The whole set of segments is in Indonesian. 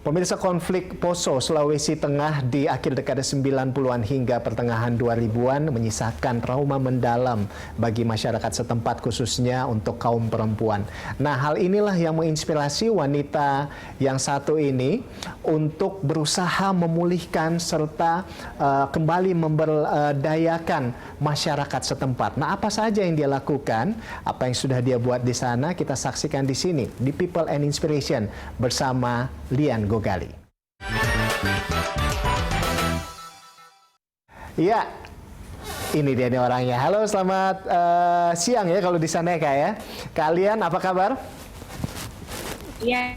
Pemirsa, konflik Poso, Sulawesi Tengah di akhir dekade 90-an hingga pertengahan 2000-an menyisakan trauma mendalam bagi masyarakat setempat, khususnya untuk kaum perempuan. Nah, hal inilah yang menginspirasi wanita yang satu ini untuk berusaha memulihkan serta kembali memberdayakan masyarakat setempat. Nah, apa saja yang dia lakukan, apa yang sudah dia buat di sana, kita saksikan di sini, di People and Inspiration bersama Lian Gogali. Ya, ini dia nih orangnya. Halo, selamat siang ya kalau di sana ya Kak ya. Kalian apa kabar? Iya,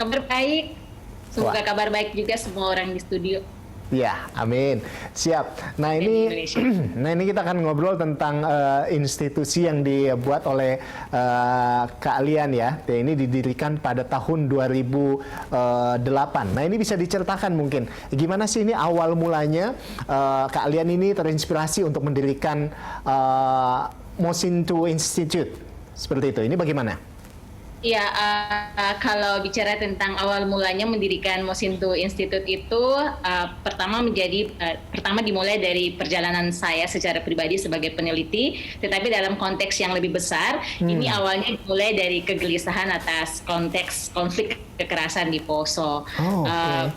kabar baik. Semoga kabar baik juga semua orang di studio. Ya, amin. Siap. Nah ini kita akan ngobrol tentang institusi yang dibuat oleh Kak Lian ya. Ini didirikan pada tahun 2008. Nah ini bisa diceritakan mungkin gimana sih ini awal mulanya Kak Lian ini terinspirasi untuk mendirikan Mosintowo Institute seperti itu. Ini bagaimana? Ya, kalau bicara tentang awal mulanya mendirikan Mosintowo Institute itu pertama dimulai dari perjalanan saya secara pribadi sebagai peneliti, tetapi dalam konteks yang lebih besar, ini awalnya dimulai dari kegelisahan atas konteks konflik kekerasan di Poso.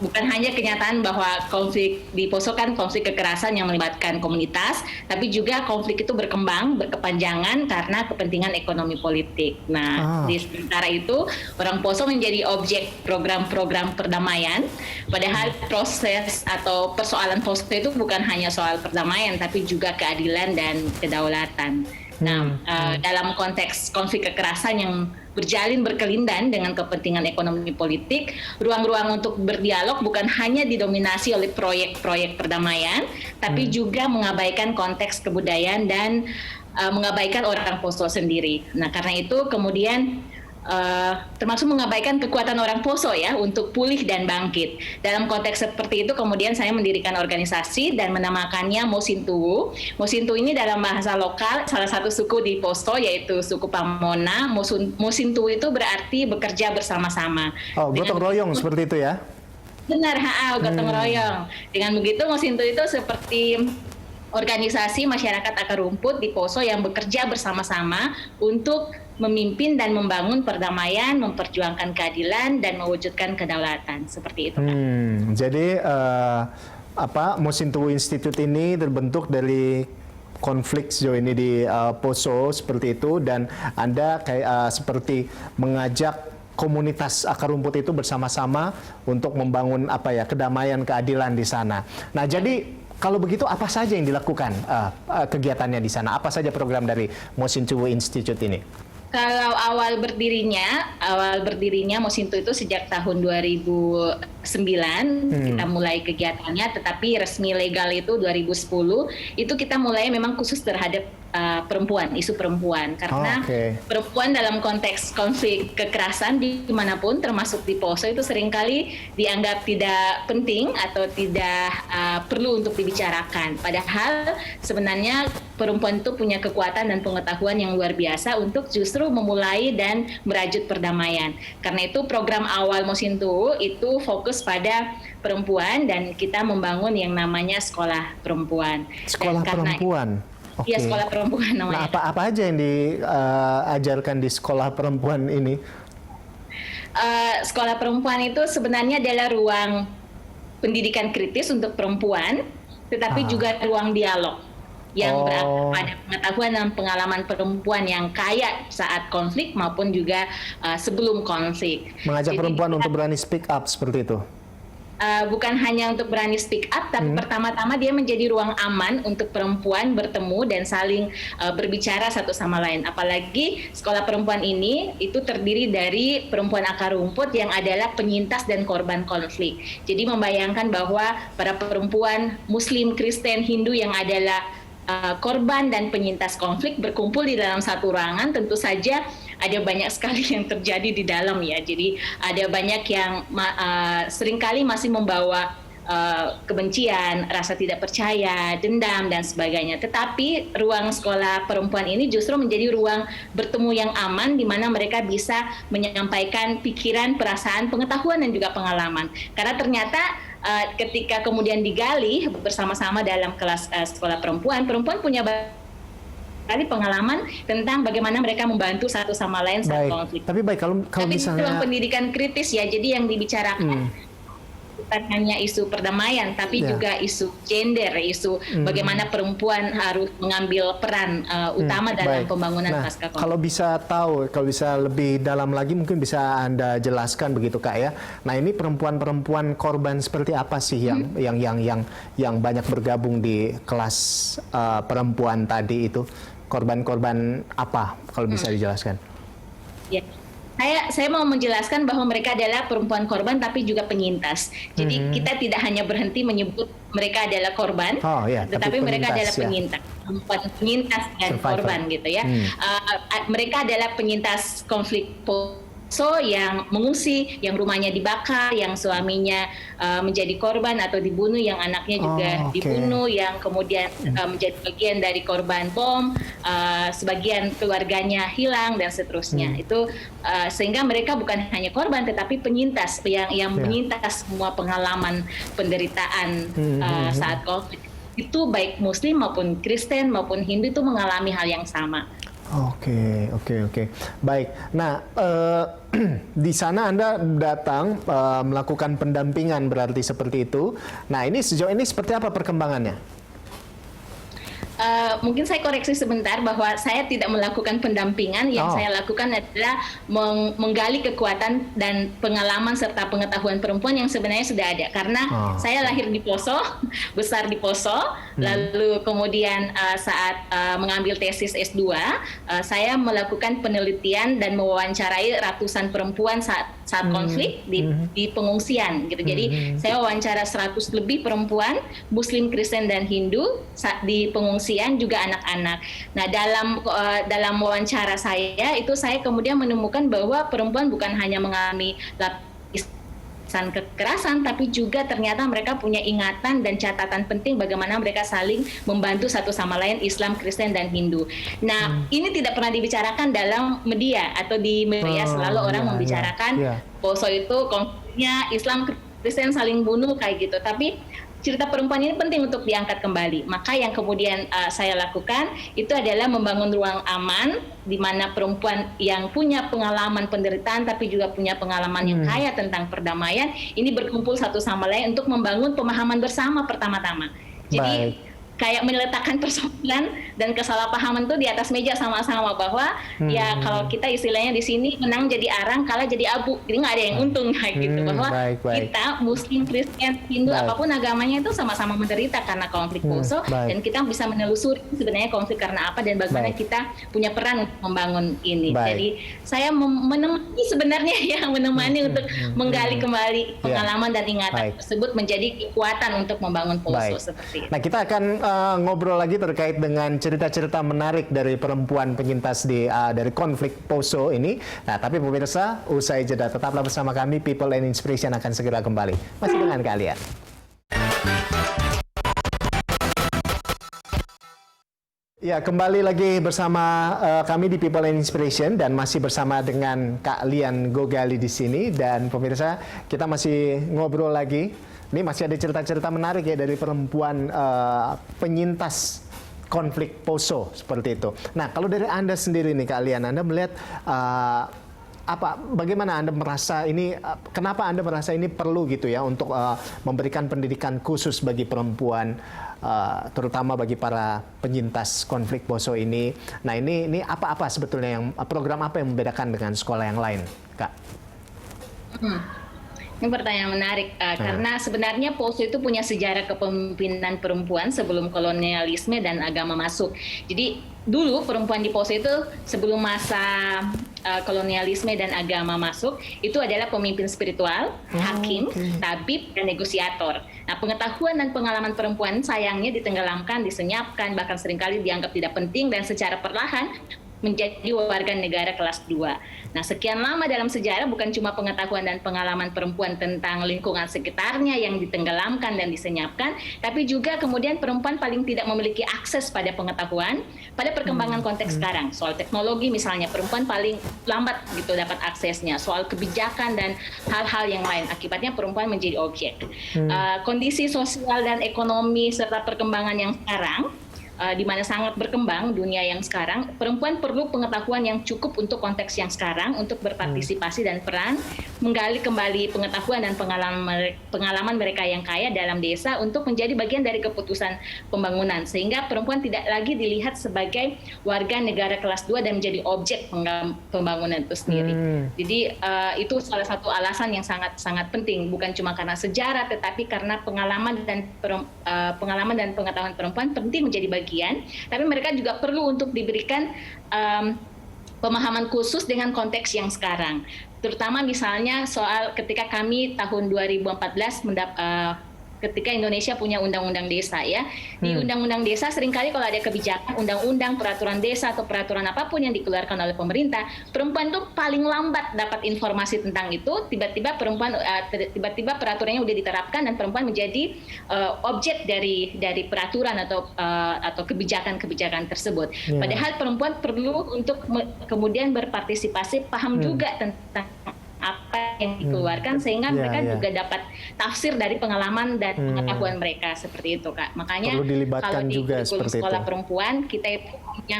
Bukan hanya kenyataan bahwa konflik di Poso kan konflik kekerasan yang melibatkan komunitas, tapi juga konflik itu berkembang, berkepanjangan karena kepentingan ekonomi politik. Nah, sementara itu orang Poso menjadi objek program-program perdamaian, padahal proses atau persoalan Poso itu bukan hanya soal perdamaian, tapi juga keadilan dan kedaulatan. Nah, dalam konteks konflik kekerasan yang berjalin berkelindan dengan kepentingan ekonomi politik, ruang-ruang untuk berdialog bukan hanya didominasi oleh proyek-proyek perdamaian, tapi juga mengabaikan konteks kebudayaan dan mengabaikan orang Poso sendiri. Nah, karena itu kemudian termasuk mengabaikan kekuatan orang Poso ya untuk pulih dan bangkit. Dalam konteks seperti itu kemudian saya mendirikan organisasi dan menamakannya Mosintowo. Mosintowo ini dalam bahasa lokal salah satu suku di Poso yaitu suku Pamona. Mosintowo itu berarti bekerja bersama-sama. Oh, gotong royong seperti itu ya? Benar, gotong royong. Dengan begitu Mosintowo itu seperti organisasi masyarakat akar rumput di Poso yang bekerja bersama-sama untuk memimpin dan membangun perdamaian, memperjuangkan keadilan dan mewujudkan kedaulatan seperti itu. Jadi Mosintowo Institute ini terbentuk dari konflik sejauh ini di Poso seperti itu, dan Anda kayak seperti mengajak komunitas akar rumput itu bersama-sama untuk membangun kedamaian, keadilan di sana. Nah, jadi kalau begitu apa saja yang dilakukan kegiatannya di sana? Apa saja program dari Mosintowo Institute ini? Kalau awal berdirinya Mosintowo itu sejak tahun 2009 kita mulai kegiatannya, tetapi resmi legal itu 2010. Itu kita mulai memang khusus terhadap perempuan, isu perempuan, karena perempuan dalam konteks konflik kekerasan dimanapun termasuk di Poso itu seringkali dianggap tidak penting atau tidak perlu untuk dibicarakan. Padahal sebenarnya perempuan itu punya kekuatan dan pengetahuan yang luar biasa untuk justru memulai dan merajut perdamaian. Karena itu program awal Mosintowo itu fokus pada perempuan dan kita membangun yang namanya sekolah perempuan. Sekolah perempuan? Iya, sekolah perempuan namanya. Nah, apa aja yang diajarkan di sekolah perempuan ini? Sekolah perempuan itu sebenarnya adalah ruang pendidikan kritis untuk perempuan, tetapi juga ruang dialog yang berakar pada pengetahuan dan pengalaman perempuan yang kaya saat konflik maupun juga sebelum konflik. Mengajak perempuan untuk berani speak up seperti itu? Bukan hanya untuk berani speak up, tapi pertama-tama dia menjadi ruang aman untuk perempuan bertemu dan saling berbicara satu sama lain. Apalagi sekolah perempuan ini itu terdiri dari perempuan akar rumput yang adalah penyintas dan korban konflik. Jadi membayangkan bahwa para perempuan Muslim, Kristen, Hindu yang adalah korban dan penyintas konflik berkumpul di dalam satu ruangan, tentu saja ada banyak sekali yang terjadi di dalam ya. Jadi ada banyak yang seringkali masih membawa kebencian, rasa tidak percaya, dendam dan sebagainya. Tetapi ruang sekolah perempuan ini justru menjadi ruang bertemu yang aman di mana mereka bisa menyampaikan pikiran, perasaan, pengetahuan dan juga pengalaman. Karena ternyata ketika kemudian digali bersama-sama dalam kelas sekolah perempuan punya tadi pengalaman tentang bagaimana mereka membantu satu sama lain saat konflik. Tapi baik kalau misalnya ruang pendidikan kritis ya, jadi yang dibicarakan bukan hanya isu perdamaian, tapi juga isu gender, isu bagaimana perempuan harus mengambil peran utama dalam pembangunan pasca konflik. Kalau bisa lebih dalam lagi mungkin bisa Anda jelaskan begitu Kak ya. Nah ini perempuan-perempuan korban seperti apa sih yang banyak bergabung di kelas perempuan tadi itu? Korban-korban apa kalau bisa dijelaskan? Ya. Saya mau menjelaskan bahwa mereka adalah perempuan korban tapi juga penyintas. Jadi kita tidak hanya berhenti menyebut mereka adalah korban, tetapi mereka adalah penyintas, penyintas dan korban gitu ya. Mereka adalah penyintas konflik poso yang mengungsi, yang rumahnya dibakar, yang suaminya menjadi korban atau dibunuh, yang anaknya juga dibunuh, yang kemudian menjadi bagian dari korban bom, sebagian keluarganya hilang dan seterusnya. Itu sehingga mereka bukan hanya korban tetapi penyintas yang menyintas semua pengalaman penderitaan saat konflik. Itu baik Muslim maupun Kristen maupun Hindu itu mengalami hal yang sama. Oke. Baik. Nah, di sana Anda datang melakukan pendampingan berarti seperti itu. Nah, ini sejauh ini seperti apa perkembangannya? Mungkin saya koreksi sebentar bahwa saya tidak melakukan pendampingan. Yang saya lakukan adalah menggali kekuatan dan pengalaman serta pengetahuan perempuan yang sebenarnya sudah ada. Karena saya lahir di Poso, besar di Poso, lalu kemudian saat mengambil tesis S2, saya melakukan penelitian dan mewawancarai ratusan perempuan saat konflik di pengungsian gitu. Jadi saya wawancara 100 lebih perempuan Muslim, Kristen dan Hindu di pengungsian, juga anak-anak. Nah, dalam wawancara saya itu saya kemudian menemukan bahwa perempuan bukan hanya mengalami lapisan kekerasan, tapi juga ternyata mereka punya ingatan dan catatan penting bagaimana mereka saling membantu satu sama lain, Islam, Kristen dan Hindu. Nah, ini tidak pernah dibicarakan dalam media atau di media. Selalu orang membicarakan Poso itu konfliknya Islam Kristen saling bunuh kayak gitu. Tapi cerita perempuan ini penting untuk diangkat kembali. Maka yang kemudian saya lakukan itu adalah membangun ruang aman di mana perempuan yang punya pengalaman penderitaan tapi juga punya pengalaman yang kaya tentang perdamaian ini berkumpul satu sama lain untuk membangun pemahaman bersama pertama-tama. Jadi kayak meletakkan persoalan dan kesalahpahaman itu di atas meja sama-sama bahwa ya kalau kita istilahnya di sini menang jadi arang, kalah jadi abu, jadi nggak ada yang untung kayak gitu. Bahwa kita Muslim, Kristen, Hindu apapun agamanya itu sama-sama menderita karena konflik Poso dan kita bisa menelusuri sebenarnya konflik karena apa dan bagaimana kita punya peran untuk membangun ini. Jadi saya menemani sebenarnya menemani untuk menggali kembali pengalaman dan ingatan tersebut menjadi kekuatan untuk membangun Poso seperti itu. Nah, kita akan ngobrol lagi terkait dengan cerita-cerita menarik dari perempuan penyintas dari konflik Poso ini. Nah, tapi pemirsa, usai jeda tetaplah bersama kami. People and Inspiration akan segera kembali. Masih dengan kalian. Ya, kembali lagi bersama kami di People and Inspiration dan masih bersama dengan Kak Lian Gogali di sini. Dan pemirsa, kita masih ngobrol lagi. Ini masih ada cerita-cerita menarik ya dari perempuan penyintas konflik Poso seperti itu. Nah, kalau dari Anda sendiri nih Kak Lian, Anda melihat bagaimana Anda merasa ini, kenapa Anda merasa ini perlu gitu ya untuk memberikan pendidikan khusus bagi perempuan, terutama bagi para penyintas konflik Poso ini. Nah, ini apa sebetulnya program apa yang membedakan dengan sekolah yang lain, Kak? Ini pertanyaan menarik karena sebenarnya Poso itu punya sejarah kepemimpinan perempuan sebelum kolonialisme dan agama masuk. Jadi dulu perempuan di Poso itu sebelum masa kolonialisme dan agama masuk itu adalah pemimpin spiritual, hakim, tabib, dan negosiator. Nah, pengetahuan dan pengalaman perempuan sayangnya ditenggelamkan, disenyapkan, bahkan seringkali dianggap tidak penting dan secara perlahan menjadi warga negara kelas 2. Nah, sekian lama dalam sejarah bukan cuma pengetahuan dan pengalaman perempuan tentang lingkungan sekitarnya yang ditenggelamkan dan disenyapkan, tapi juga kemudian perempuan paling tidak memiliki akses pada pengetahuan, pada perkembangan konteks sekarang. Soal teknologi misalnya, perempuan paling lambat gitu dapat aksesnya. Soal kebijakan dan hal-hal yang lain, akibatnya perempuan menjadi objek. Kondisi sosial dan ekonomi serta perkembangan yang sekarang, di mana sangat berkembang dunia yang sekarang, perempuan perlu pengetahuan yang cukup untuk konteks yang sekarang, untuk berpartisipasi dan peran, menggali kembali pengetahuan dan pengalaman mereka yang kaya dalam desa untuk menjadi bagian dari keputusan pembangunan, sehingga perempuan tidak lagi dilihat sebagai warga negara kelas 2 dan menjadi objek pembangunan itu sendiri. Jadi itu salah satu alasan yang sangat penting, bukan cuma karena sejarah, tetapi karena pengalaman dan pengetahuan perempuan penting menjadi bagian, tapi mereka juga perlu untuk diberikan pemahaman khusus dengan konteks yang sekarang. Terutama misalnya soal ketika kami tahun 2014 ketika Indonesia punya undang-undang desa ya. Di undang-undang desa seringkali kalau ada kebijakan, undang-undang, peraturan desa atau peraturan apapun yang dikeluarkan oleh pemerintah, perempuan itu paling lambat dapat informasi tentang itu, tiba-tiba peraturannya udah diterapkan dan perempuan menjadi objek dari peraturan atau kebijakan-kebijakan tersebut. Padahal perempuan perlu untuk kemudian berpartisipasi, paham juga tentang apa yang dikeluarkan, sehingga mereka juga dapat tafsir dari pengalaman dan pengetahuan mereka, seperti itu Kak. Makanya kalau di kurikulum sekolah perempuan kita itu punya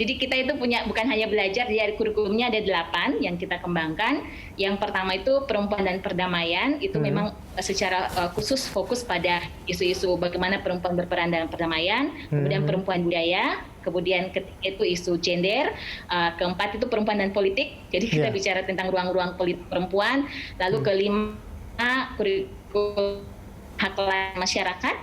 jadi kita itu punya bukan hanya belajar, dari kurikulumnya ada 8 yang kita kembangkan. Yang pertama itu perempuan dan perdamaian, itu memang secara khusus fokus pada isu-isu bagaimana perempuan berperan dalam perdamaian. Kemudian perempuan budaya, kemudian ketiga itu isu gender, keempat itu perempuan dan politik, jadi kita bicara tentang ruang-ruang politik perempuan. Lalu kelima kurikulum hak layanan masyarakat.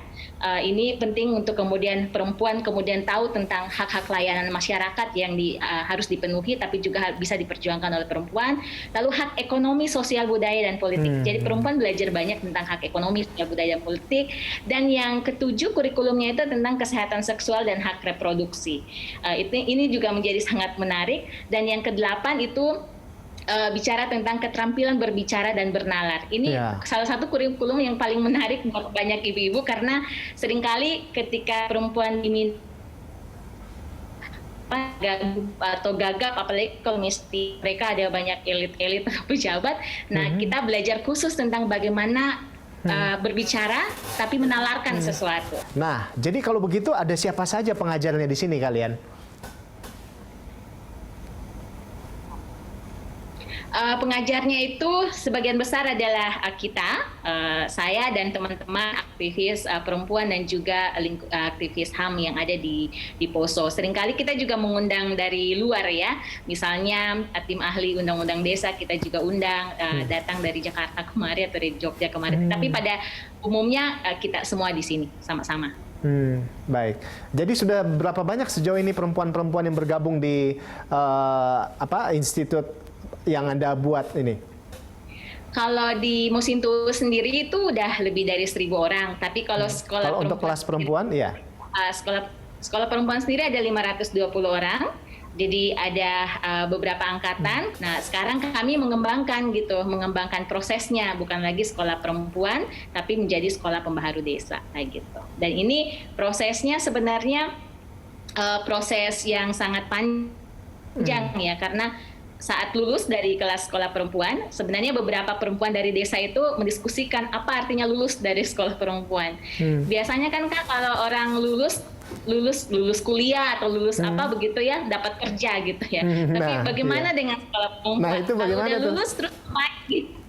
Ini penting untuk kemudian perempuan kemudian tahu tentang hak-hak layanan masyarakat yang harus dipenuhi tapi juga bisa diperjuangkan oleh perempuan. Lalu hak ekonomi, sosial, budaya, dan politik. Jadi perempuan belajar banyak tentang hak ekonomi, sosial, budaya, dan politik. Dan yang ketujuh kurikulumnya itu tentang kesehatan seksual dan hak reproduksi. Ini juga menjadi sangat menarik. Dan yang kedelapan itu bicara tentang keterampilan berbicara dan bernalar. Ini salah satu kurikulum yang paling menarik buat banyak ibu-ibu, karena seringkali ketika perempuan diminta atau gagap, apalagi kalau mesti mereka ada banyak elit-elit atau pejabat. Nah, kita belajar khusus tentang bagaimana berbicara tapi menalarkan sesuatu. Nah, jadi kalau begitu ada siapa saja pengajarnya di sini kalian? Pengajarnya itu sebagian besar adalah kita, saya dan teman-teman aktivis perempuan dan juga aktivis HAM yang ada di Poso. Seringkali kita juga mengundang dari luar ya, misalnya tim ahli undang-undang desa kita juga undang datang dari Jakarta kemarin atau dari Jogja kemarin. Tapi pada umumnya kita semua di sini sama-sama. Baik. Jadi sudah berapa banyak sejauh ini perempuan-perempuan yang bergabung di institut yang Anda buat ini? Kalau di Mosintowo sendiri itu udah lebih dari 1.000 orang. Tapi kalau untuk kelas perempuan, ya? Sekolah perempuan sendiri ada 520 orang. Jadi ada beberapa angkatan. Nah, sekarang kami mengembangkan prosesnya, bukan lagi sekolah perempuan, tapi menjadi sekolah pembaharu desa, kayak gitu. Dan ini prosesnya sebenarnya proses yang sangat panjang ya, karena saat lulus dari kelas sekolah perempuan, sebenarnya beberapa perempuan dari desa itu mendiskusikan apa artinya lulus dari sekolah perempuan. Biasanya kan Kak, kalau orang lulus kuliah atau lulus apa begitu ya, dapat kerja gitu ya. Tapi bagaimana dengan sekolah perempuan? Nah, itu bagaimana kalau udah lulus terus lagi?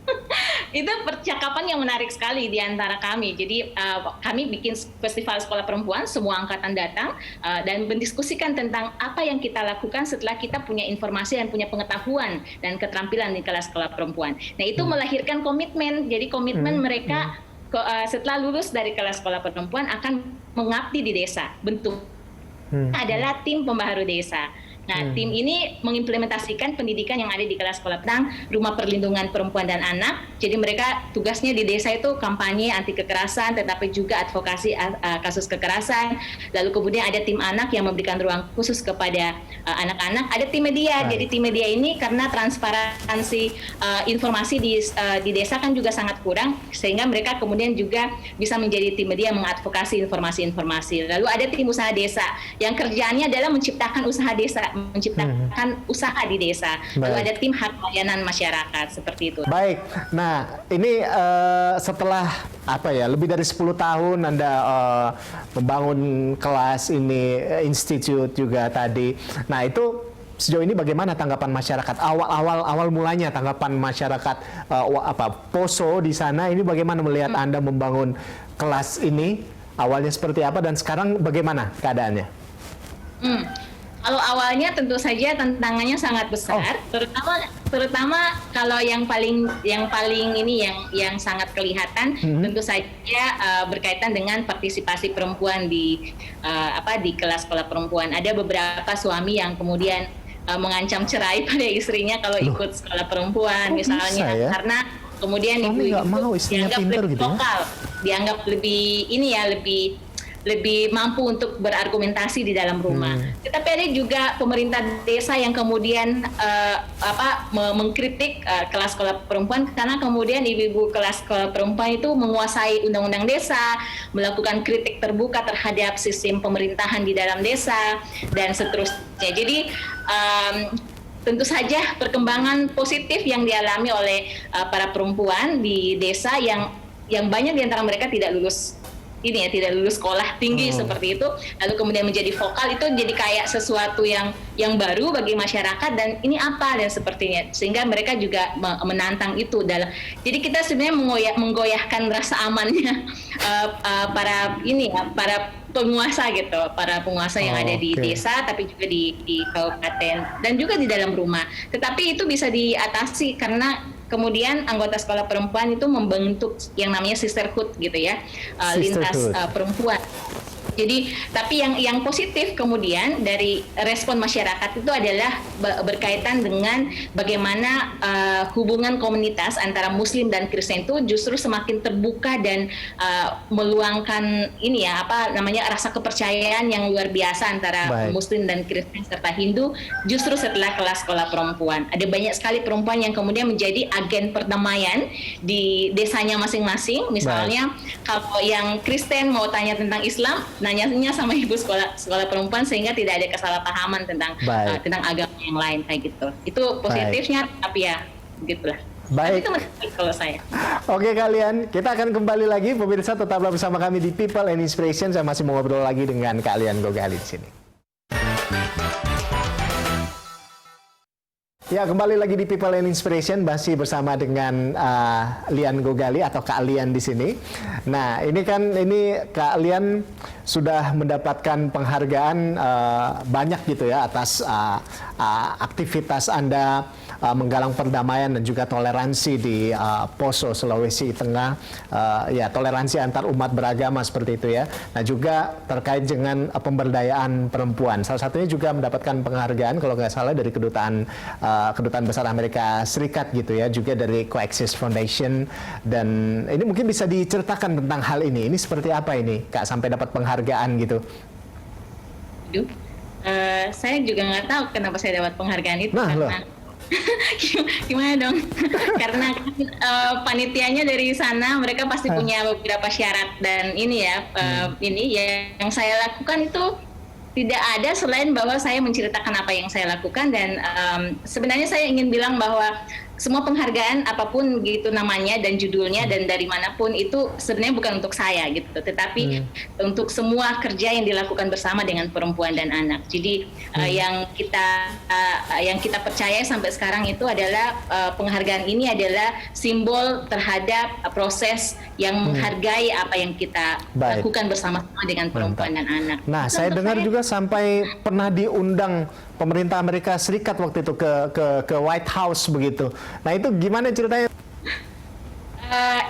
Itu percakapan yang menarik sekali di antara kami. Jadi kami bikin festival sekolah perempuan, semua angkatan datang dan mendiskusikan tentang apa yang kita lakukan setelah kita punya informasi dan punya pengetahuan dan keterampilan di kelas sekolah perempuan. Nah, itu melahirkan komitmen. Jadi komitmen mereka setelah lulus dari kelas sekolah perempuan akan mengabdi di desa. Bentuk adalah tim pembaharu desa. Nah, tim ini mengimplementasikan pendidikan yang ada di kelas sekolah petang, rumah perlindungan perempuan dan anak. Jadi mereka tugasnya di desa itu kampanye anti kekerasan, tetapi juga advokasi kasus kekerasan. Lalu kemudian ada tim anak yang memberikan ruang khusus kepada anak-anak. Ada tim media. Jadi tim media ini karena transparansi informasi di desa kan juga sangat kurang, sehingga mereka kemudian juga bisa menjadi tim media mengadvokasi informasi-informasi. Lalu ada tim usaha desa yang kerjaannya adalah menciptakan usaha desa, menciptakan usaha di desa. Lalu ada tim hak layanan masyarakat seperti itu. Baik. Nah, ini setelah lebih dari 10 tahun Anda membangun kelas ini, institut juga tadi. Nah, itu sejauh ini bagaimana tanggapan masyarakat? Awal mulanya tanggapan masyarakat Poso di sana ini bagaimana melihat Anda membangun kelas ini? Awalnya seperti apa dan sekarang bagaimana keadaannya? Kalau awalnya tentu saja tantangannya sangat besar, terutama kalau yang paling ini yang sangat kelihatan tentu saja berkaitan dengan partisipasi perempuan di kelas sekolah perempuan. Ada beberapa suami yang kemudian mengancam cerai pada istrinya kalau ikut sekolah perempuan misalnya, karena kemudian ibu dianggap lebih vokal, dianggap lebih mampu untuk berargumentasi di dalam rumah. Tetapi ada juga pemerintah desa yang kemudian mengkritik kelas sekolah perempuan karena kemudian ibu-ibu kelas sekolah perempuan itu menguasai undang-undang desa, melakukan kritik terbuka terhadap sistem pemerintahan di dalam desa dan seterusnya. Jadi tentu saja perkembangan positif yang dialami oleh para perempuan di desa yang banyak di antara mereka tidak lulus sekolah tinggi seperti itu, lalu kemudian menjadi vokal, itu jadi kayak sesuatu yang baru bagi masyarakat, dan ini apa dan sepertinya, sehingga mereka juga menantang itu jadi kita sebenarnya menggoyahkan rasa amannya para penguasa gitu, para penguasa yang ada di desa, tapi juga di kabupaten dan juga di dalam rumah. Tetapi itu bisa diatasi karena kemudian anggota sekolah perempuan itu membentuk yang namanya sisterhood gitu ya, lintas perempuan. Jadi, tapi yang positif kemudian dari respon masyarakat itu adalah berkaitan dengan bagaimana hubungan komunitas antara Muslim dan Kristen itu justru semakin terbuka dan meluangkan rasa kepercayaan yang luar biasa antara Muslim dan Kristen serta Hindu justru setelah kelas sekolah perempuan. Ada banyak sekali perempuan yang kemudian menjadi agen perdamaian di desanya masing-masing. Misalnya kalau yang Kristen mau tanya tentang Islam, nanyanya sama ibu sekolah perempuan sehingga tidak ada kesalahpahaman tentang agama yang lain kayak gitu. Itu positifnya, tapi ya begitulah. Baik. Itu menarik kalau saya. Oke kalian, kita akan kembali lagi, pemirsa tetaplah bersama kami di People and Inspiration. Saya masih mau ngobrol lagi dengan Kak Lian Gogali di sini. Ya, kembali lagi di People and Inspiration, masih bersama dengan Lian Gogali atau Kak Lian di sini. Nah, ini Kak Lian sudah mendapatkan penghargaan banyak gitu ya atas aktivitas Anda menggalang perdamaian dan juga toleransi di Poso, Sulawesi Tengah, toleransi antar umat beragama seperti itu ya. Nah, juga terkait dengan pemberdayaan perempuan. Salah satunya juga mendapatkan penghargaan kalau nggak salah dari kedutaan besar Amerika Serikat gitu ya, juga dari Coexist Foundation. Dan ini mungkin bisa diceritakan tentang hal ini. Ini seperti apa ini, Kak, sampai dapat penghargaan gitu? Saya juga nggak tahu kenapa saya dapat penghargaan itu. Gimana dong? Karena panitianya dari sana, mereka pasti punya beberapa syarat, dan yang saya lakukan itu tidak ada selain bahwa saya menceritakan apa yang saya lakukan. Dan sebenarnya saya ingin bilang bahwa semua penghargaan apapun gitu namanya dan judulnya dan dari manapun itu sebenarnya bukan untuk saya gitu, tetapi untuk semua kerja yang dilakukan bersama dengan perempuan dan anak. Jadi yang kita percaya sampai sekarang itu adalah penghargaan ini adalah simbol terhadap proses yang menghargai apa yang kita lakukan bersama-sama dengan perempuan dan anak. Nah, saya dengar juga sampai pernah diundang pemerintah Amerika Serikat waktu itu ke White House begitu. Nah, itu gimana ceritanya?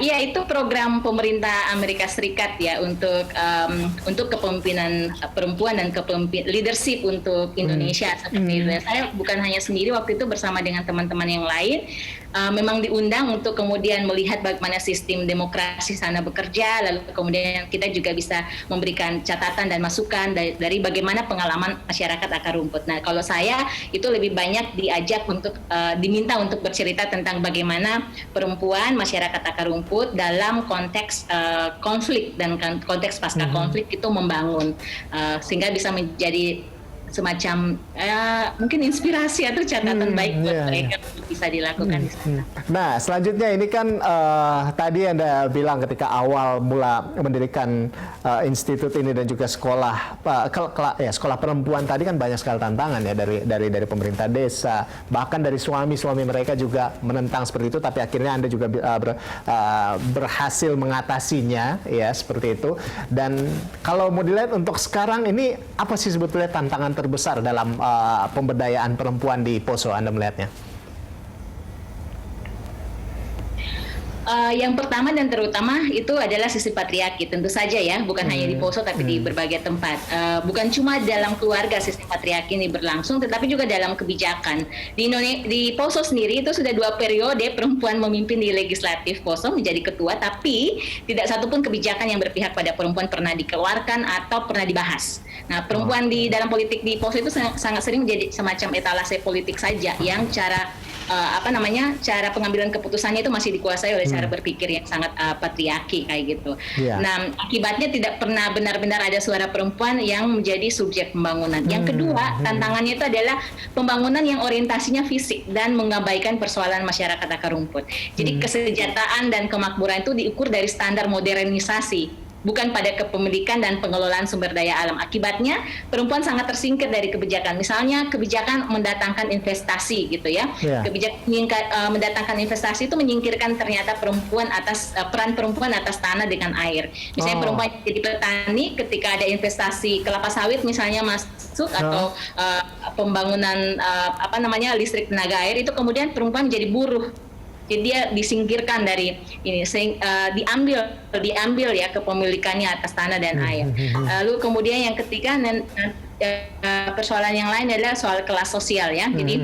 Iya, itu program pemerintah Amerika Serikat ya untuk kepemimpinan perempuan dan leadership untuk Indonesia seperti itu. Saya bukan hanya sendiri waktu itu, bersama dengan teman-teman yang lain. Memang diundang untuk kemudian melihat bagaimana sistem demokrasi sana bekerja, lalu kemudian kita juga bisa memberikan catatan dan masukan dari bagaimana pengalaman masyarakat akar rumput. Nah, kalau saya itu lebih banyak diajak untuk diminta untuk bercerita tentang bagaimana perempuan masyarakat akar rumput dalam konteks konflik dan konteks pasca konflik itu membangun, sehingga bisa menjadi semacam mungkin inspirasi atau catatan baik buat mereka untuk bisa dilakukan di sana. Nah, selanjutnya ini kan tadi Anda bilang ketika awal mula mendirikan institut ini dan juga sekolah sekolah perempuan tadi kan banyak sekali tantangan ya dari pemerintah desa, bahkan dari suami-suami mereka juga menentang seperti itu, tapi akhirnya Anda juga berhasil mengatasinya ya seperti itu. Dan kalau mau dilihat untuk sekarang ini apa sih sebetulnya tantangan terbesar dalam pemberdayaan perempuan di Poso, Anda melihatnya? Yang pertama dan terutama itu adalah sisi patriarki, tentu saja ya, bukan hanya di Poso tapi di berbagai tempat. Bukan cuma dalam keluarga sistem patriarki ini berlangsung, tetapi juga dalam kebijakan. Di Poso sendiri itu sudah 2 periode perempuan memimpin di legislatif Poso menjadi ketua, tapi tidak satupun kebijakan yang berpihak pada perempuan pernah dikeluarkan atau pernah dibahas. Nah, perempuan di dalam politik di Poso itu sangat sering menjadi semacam etalase politik saja, yang cara cara pengambilan keputusannya itu masih dikuasai oleh cara berpikir yang sangat patriarki kayak gitu. Nah, akibatnya tidak pernah benar-benar ada suara perempuan yang menjadi subjek pembangunan. Yang kedua, tantangannya itu adalah pembangunan yang orientasinya fisik dan mengabaikan persoalan masyarakat akar rumput. Jadi kesejahteraan dan kemakmuran itu diukur dari standar modernisasi, bukan pada kepemilikan dan pengelolaan sumber daya alam. Akibatnya perempuan sangat tersingkir dari kebijakan. Misalnya kebijakan mendatangkan investasi gitu ya. Kebijakan mendatangkan investasi itu menyingkirkan ternyata peran perempuan atas tanah dengan air. Misalnya perempuan jadi petani, ketika ada investasi kelapa sawit misalnya masuk atau pembangunan listrik tenaga air, itu kemudian perempuan menjadi buruh. Jadi dia disingkirkan dari ini, diambil ya kepemilikannya atas tanah dan air. Lalu kemudian yang ketiga, persoalan yang lain adalah soal kelas sosial ya. Jadi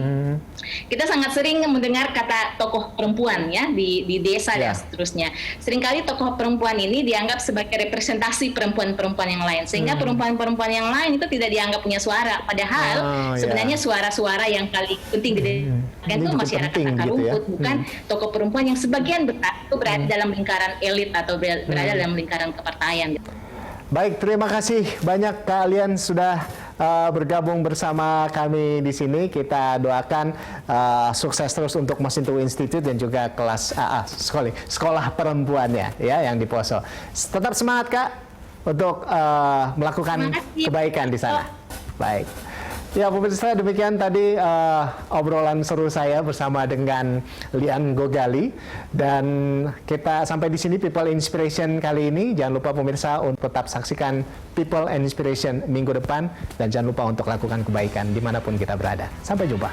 kita sangat sering mendengar kata tokoh perempuan ya di desa dan seterusnya. Seringkali tokoh perempuan ini dianggap sebagai representasi perempuan-perempuan yang lain, sehingga perempuan-perempuan yang lain itu tidak dianggap punya suara. Padahal sebenarnya suara-suara yang paling penting didengarkan itu masyarakat akar rumput, bukan tokoh perempuan yang sebagian besar itu berada dalam lingkaran elit atau berada dalam lingkaran kepartaian. Baik, terima kasih banyak kalian sudah bergabung bersama kami di sini. Kita doakan sukses terus untuk Mosintowo Institute dan juga kelas sekolah perempuannya ya yang di Poso. Tetap semangat Kak untuk melakukan kebaikan di sana. Baik. Ya, pemirsa, demikian tadi obrolan seru saya bersama dengan Lian Gogali, dan kita sampai di sini People Inspiration kali ini. Jangan lupa pemirsa untuk tetap saksikan People and Inspiration minggu depan, dan jangan lupa untuk lakukan kebaikan dimanapun kita berada. Sampai jumpa.